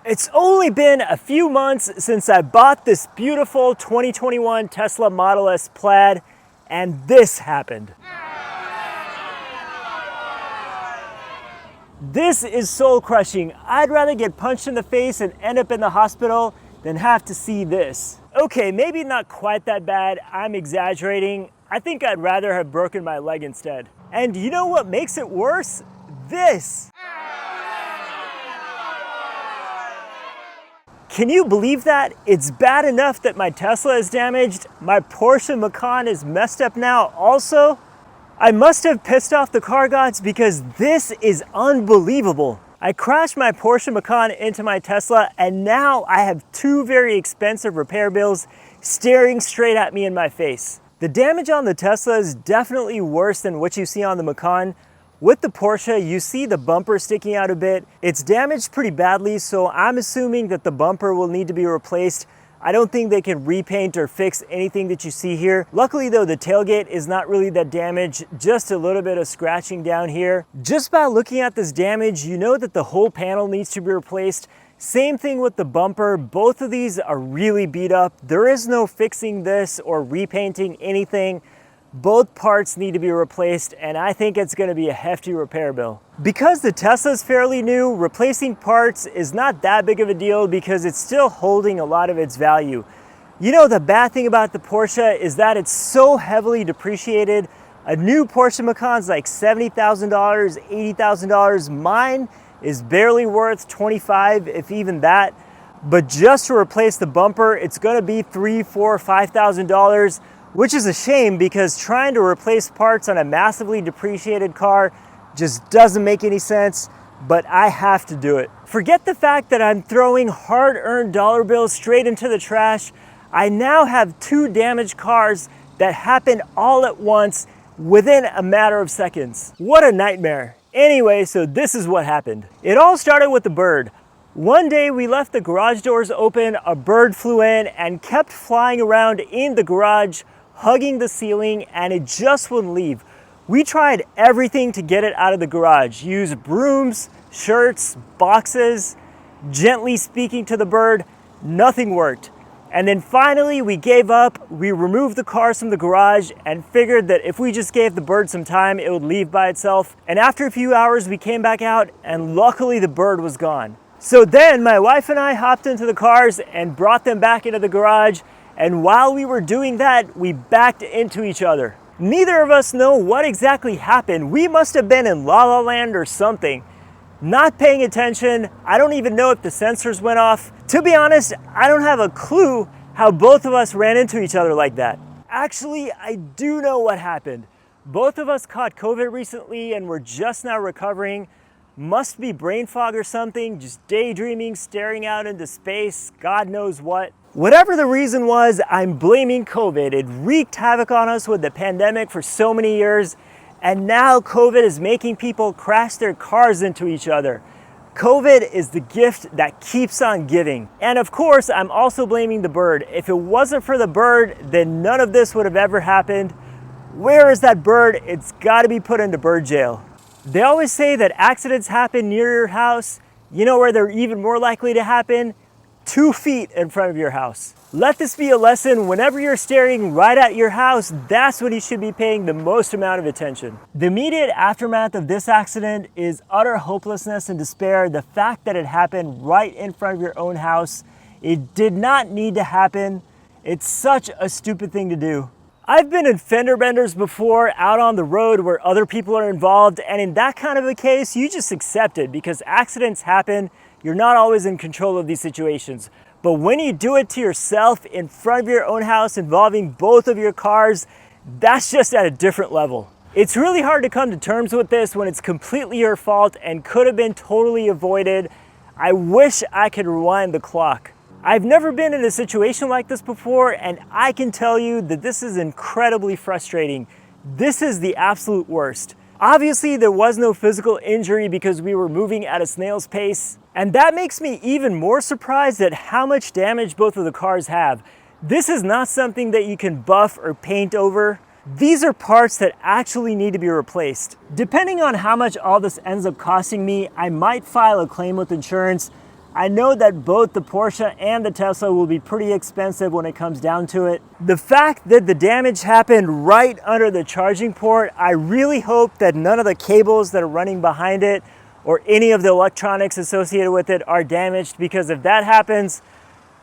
It's only been a few months since I bought this beautiful 2021 Tesla Model S Plaid, and this happened. This is soul crushing. I'd rather get punched in the face and end up in the hospital than have to see this. Okay, maybe not quite that bad. I'm exaggerating. I think I'd rather have broken my leg instead. And you know what makes it worse? This. Can you believe that? It's bad enough that my Tesla is damaged. My Porsche Macan is messed up now also. I must have pissed off the car gods because this is unbelievable. I crashed my Porsche Macan into my Tesla, and now I have two very expensive repair bills staring straight at me in my face. The damage on the Tesla is definitely worse than what you see on the Macan. With the Porsche, you see the bumper sticking out a bit. It's damaged pretty badly, so I'm assuming that the bumper will need to be replaced. I don't think they can repaint or fix anything that you see here. Luckily though, the tailgate is not really that damaged, just a little bit of scratching down here. Just by looking at this damage, you know that the whole panel needs to be replaced. Same thing with the bumper. Both of these are really beat up. There is no fixing this or repainting anything. Both parts need to be replaced, and I think it's going to be a hefty repair bill. Because the Tesla is fairly new, replacing parts is not that big of a deal because it's still holding a lot of its value. You know, the bad thing about the Porsche is that it's so heavily depreciated. A new Porsche Macan is like $70,000, $80,000. Mine is barely worth $25,000, if even that. But just to replace the bumper, it's going to be $3,000, $4,000, $5,000. Which is a shame because trying to replace parts on a massively depreciated car just doesn't make any sense, but I have to do it. Forget the fact that I'm throwing hard-earned dollar bills straight into the trash. I now have two damaged cars that happened all at once within a matter of seconds. What a nightmare. Anyway, so this is what happened. It all started with the bird. One day we left the garage doors open, a bird flew in and kept flying around in the garage, hugging the ceiling, and it just wouldn't leave. We tried everything to get it out of the garage. Used brooms, shirts, boxes, gently speaking to the bird. Nothing worked. And then finally we gave up. We removed the cars from the garage and figured that if we just gave the bird some time, it would leave by itself. And after a few hours, we came back out and luckily the bird was gone. So then my wife and I hopped into the cars and brought them back into the garage. And while we were doing that, we backed into each other. Neither of us know what exactly happened. We must have been in La La Land or something. Not paying attention. I don't even know if the sensors went off. To be honest, I don't have a clue how both of us ran into each other like that. Actually, I do know what happened. Both of us caught COVID recently and we're just now recovering. Must be brain fog or something, just daydreaming, staring out into space, God knows what. Whatever the reason was, I'm blaming COVID. It wreaked havoc on us with the pandemic for so many years, and now COVID is making people crash their cars into each other. COVID is the gift that keeps on giving. And of course, I'm also blaming the bird. If it wasn't for the bird, then none of this would have ever happened. Where is that bird? It's gotta be put into bird jail. They always say that accidents happen near your house. You know where they're even more likely to happen? 2 feet in front of your house. Let this be a lesson. Whenever you're staring right at your house, that's when you should be paying the most amount of attention. The immediate aftermath of this accident is utter hopelessness and despair. The fact that it happened right in front of your own house, it did not need to happen. It's such a stupid thing to do. I've been in fender benders before out on the road where other people are involved, and in that kind of a case, you just accept it because accidents happen. You're not always in control of these situations. But when you do it to yourself in front of your own house involving both of your cars, that's just at a different level. It's really hard to come to terms with this when it's completely your fault and could have been totally avoided. I wish I could rewind the clock. I've never been in a situation like this before, and I can tell you that this is incredibly frustrating. This is the absolute worst. Obviously, there was no physical injury because we were moving at a snail's pace, and that makes me even more surprised at how much damage both of the cars have. This is not something that you can buff or paint over. These are parts that actually need to be replaced. Depending on how much all this ends up costing me, I might file a claim with insurance. I know that both the Porsche and the Tesla will be pretty expensive when it comes down to it. The fact that the damage happened right under the charging port, I really hope that none of the cables that are running behind it or any of the electronics associated with it are damaged, because if that happens,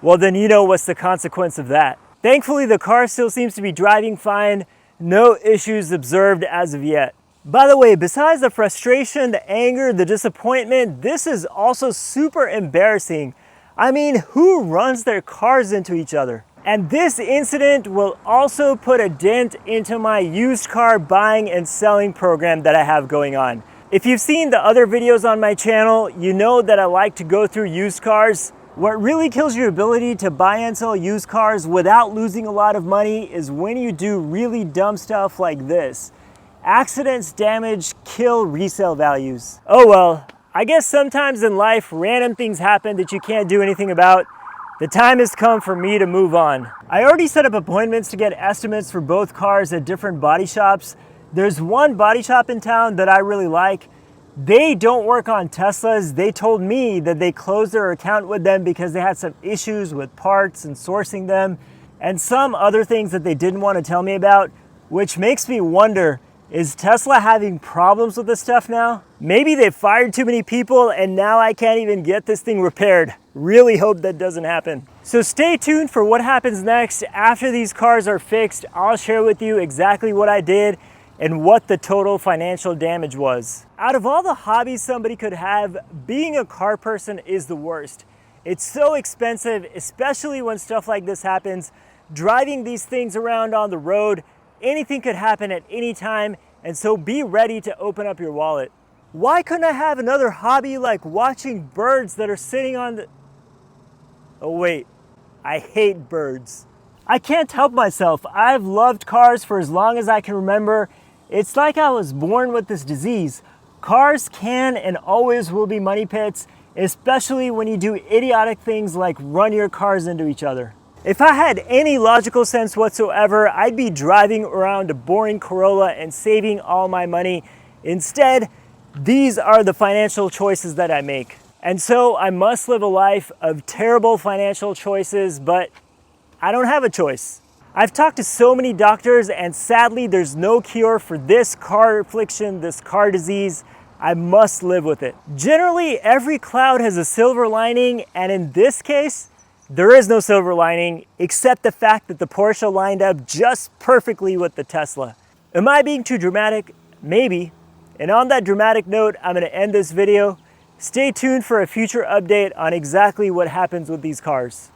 well, then you know what's the consequence of that. Thankfully, the car still seems to be driving fine. No issues observed as of yet. By the way, besides the frustration, the anger, the disappointment, this is also super embarrassing. I mean, who runs their cars into each other? And this incident will also put a dent into my used car buying and selling program that I have going on. If you've seen the other videos on my channel, you know that I like to go through used cars. What really kills your ability to buy and sell used cars without losing a lot of money is when you do really dumb stuff like this. Accidents, damage, kill resale values. Oh well, I guess sometimes in life, random things happen that you can't do anything about. The time has come for me to move on. I already set up appointments to get estimates for both cars at different body shops. There's one body shop in town that I really like. They don't work on Teslas. They told me that they closed their account with them because they had some issues with parts and sourcing them, and some other things that they didn't want to tell me about, which makes me wonder, is Tesla having problems with this stuff now? Maybe they fired too many people and now I can't even get this thing repaired. Really hope that doesn't happen. So stay tuned for what happens next. After these cars are fixed, I'll share with you exactly what I did and what the total financial damage was. Out of all the hobbies somebody could have, being a car person is the worst. It's so expensive, especially when stuff like this happens. Driving these things around on the road, anything could happen at any time, and so be ready to open up your wallet. Why couldn't I have another hobby like watching birds that are sitting on the... Oh wait, I hate birds. I can't help myself. I've loved cars for as long as I can remember. It's like I was born with this disease. Cars can and always will be money pits, especially when you do idiotic things like run your cars into each other. If I had any logical sense whatsoever, I'd be driving around a boring Corolla and saving all my money. Instead, these are the financial choices that I make. And so I must live a life of terrible financial choices, but I don't have a choice. I've talked to so many doctors, and sadly there's no cure for this car affliction, this car disease. I must live with it. Generally, every cloud has a silver lining, and in this case, there is no silver lining except the fact that the Porsche lined up just perfectly with the Tesla. Am I being too dramatic? Maybe. And on that dramatic note, I'm going to end this video. Stay tuned for a future update on exactly what happens with these cars.